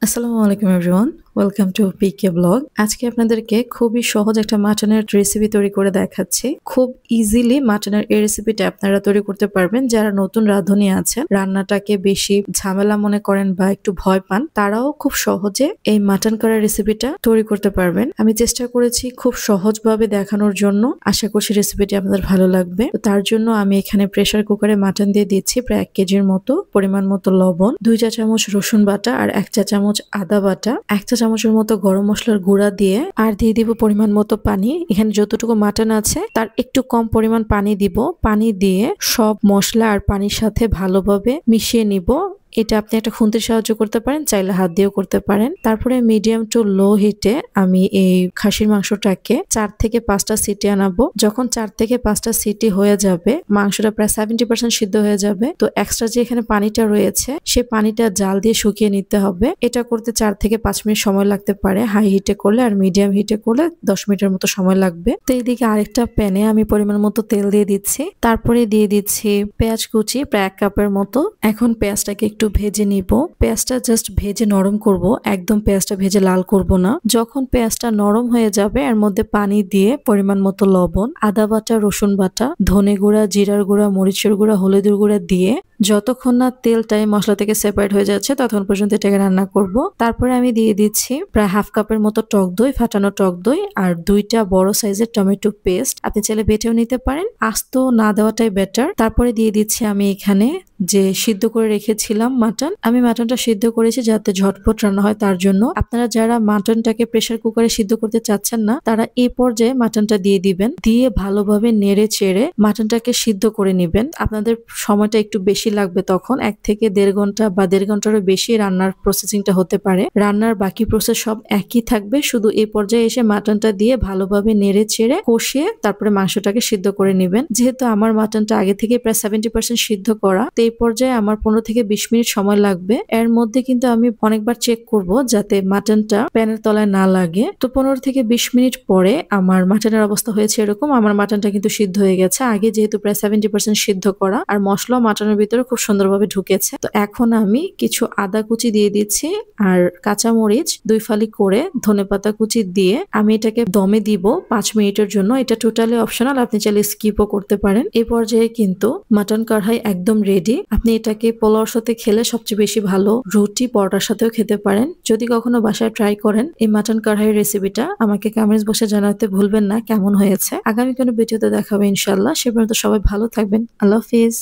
আসসালামু আলাইকুম everyone, welcome to PK blog. আজকে আপনাদেরকে খুবই সহজ একটা মাটনের রেসিপি তৈরি করে দেখাচ্ছি। খুব ইজিলি মাটনের এই রেসিপিটা আপনারা তৈরি করতে পারবেন। যারা নতুন রাঁধুনি আছেন, রান্নাটাকে বেশি ঝামেলা মনে করেন বা একটু ভয় পান, তারাও খুব সহজে এই মাটন কারি রেসিপিটা তৈরি করতে পারবেন। আমি চেষ্টা করেছি খুব সহজভাবে দেখানোর জন্য। আশা করছি রেসিপিটি আপনাদের ভালো লাগবে। তো তার জন্য আমি এখানে প্রেসার কুকারে মাটন দিয়ে দিচ্ছি প্রায় 1 কেজির মতো, পরিমাণ মতো লবণ, 2 চা চামচ রসুন বাটা আর 1 চা চামচ আদা বাটা, 1 চা চামচের মতো গরম মশলার গুঁড়া দিয়ে আর দিয়ে দিব পরিমাণ মতো পানি। এখানে যতটুকু মাটন আছে তার একটু কম পরিমাণ পানি দিব। পানি দিয়ে সব মশলা আর পানির সাথে ভালোভাবে মিশিয়ে নিব। এটা আপনি একটা খুন্তির সাহায্য করতে পারেন, চাইলে হাত দিয়েও করতে পারেন। তারপরে মিডিয়াম টু লো হিটে আমি এই খাসির মাংসটাকে 4 থেকে 5টা সিটি আনাবো। যখন 4 থেকে 5টা সিটি হয়ে যাবে, মাংসটা প্রায় 70% সিদ্ধ হয়ে যাবে, তো এক্সট্রা যে এখানে পানিটা রয়েছে সেই পানিটা জাল দিয়ে শুকিয়ে নিতে হবে। এটা করতে 4 থেকে 5 মিনিট সময় লাগতে পারে হাই হিটে করলে, আর মিডিয়াম হিটে করলে 10 মিনিটের মতো সময় লাগবে। তো এইদিকে আরেকটা প্যানে আমি পরিমাণ মতো তেল দিয়ে দিচ্ছি। তারপরে দিয়ে দিচ্ছি পেঁয়াজ কুচি প্রায় 1 কাপের মতো। এখন পেঁয়াজটাকে একটু ভেজে নিব। পেঁয়াজটা জাস্ট ভেজে নরম করব, একদম পেঁয়াজটা ভেজে লাল করব না। যখন পেঁয়াজটা নরম হয়ে যাবে এর মধ্যে পানি দিয়ে পরিমাণ মতো লবণ, আদা বাটা, রসুন বাটা, ধনে গুঁড়া, জিরার গুঁড়া, মরিচের গুঁড়া, হলুদের গুঁড়া দিয়ে যতক্ষণ না তেলটাই মশলা থেকে সেপারেট হয়ে যাচ্ছে ততক্ষণ পর্যন্ত এটাকে রান্না করব। তারপরে আমি দিয়ে দিচ্ছি প্রায় 1/2 কাপের মতো টক দই, ফাটানো টক দই, আর 2টা বড় সাইজের টমেটো পেস্ট। আপনি চাইলে বেটেও নিতে পারেন, আস্ত না দেওয়াটাই বেটার। তারপরে দিয়ে দিচ্ছি আমি এখানে যে সিদ্ধ করে রেখেছিলাম মাটন। আমি মাটনটা সিদ্ধ করেছি যাতে ঝটপট রান্না হয়, তার জন্য। আপনারা যারা মাটনটাকে প্রেসার কুকারে সিদ্ধ করতে চাচ্ছেন না, তারা এই পর্যায়ে মাটনটা দিয়ে দিবেন। দিয়ে ভালোভাবে নেড়ে চেড়ে মাটনটাকে সিদ্ধ করে নেবেন। আপনাদের সময়টা একটু বেশি লাগবে, তখন 1 থেকে 1.5 ঘন্টা বা 1.5 ঘন্টারও বেশি রান্নার প্রসেসিংটা হতে পারে। রান্নার বাকি প্রসেস সব একই থাকবে, শুধু এই পর্যায়ে এসে মাটনটা দিয়ে ভালোভাবে নেড়ে চেড়ে কষিয়ে তারপরে মাংসটাকে সিদ্ধ করে নেবেন। যেহেতু আমার মাটনটা আগে থেকে প্রায় 70% সিদ্ধ করা, তো এই পর্যায়ে আমার 15 থেকে 20 মিনিট সময় লাগবে। এর মধ্যে কিন্তু আমি অনেকবার চেক করব যাতে মাটনটা প্যানের তলায় না লাগে। তো 15 থেকে 20 মিনিট পরে আমার মাটনের অবস্থা হয়েছে এরকম। আমার মাটনটা কিন্তু সিদ্ধ হয়ে গেছে, আগে যেহেতু প্রায় 70% সিদ্ধ করা, আর মশলা মাটনের ভিতরে খুব সুন্দরভাবে ঢুকেছে। তো এখন আমি কিছু আদা কুচি দিয়ে দিচ্ছি আর কাঁচামরিচ 2 ফালি করে, ধনেপাতা কুচি দিয়ে আমি এটাকে দমে দিব 5 মিনিটের জন্য। এটা টোটালি অপশনাল, আপনি চাইলে স্কিপও করতে পারেন। এই পর্যায়ে কিন্তু মাটন কড়াই একদম রেডি। আপনি এটাকে পোলাওর সাথে খেলে সবচেয়ে বেশি ভালো, রুটি পরোটার সাথেও খেতে পারেন। যদি কখনো বাসায় ট্রাই করেন এই মাটন কড়াই রেসিপিটা, আমাকে কমেন্টস বক্সে জানাতে ভুলবেন না কেমন হয়েছে। আগামী কোনো ভিডিওতে দেখাবে ইনশাআল্লাহ। সে পর্যন্ত সবাই ভালো থাকবেন। আল্লাহ হাফিজ।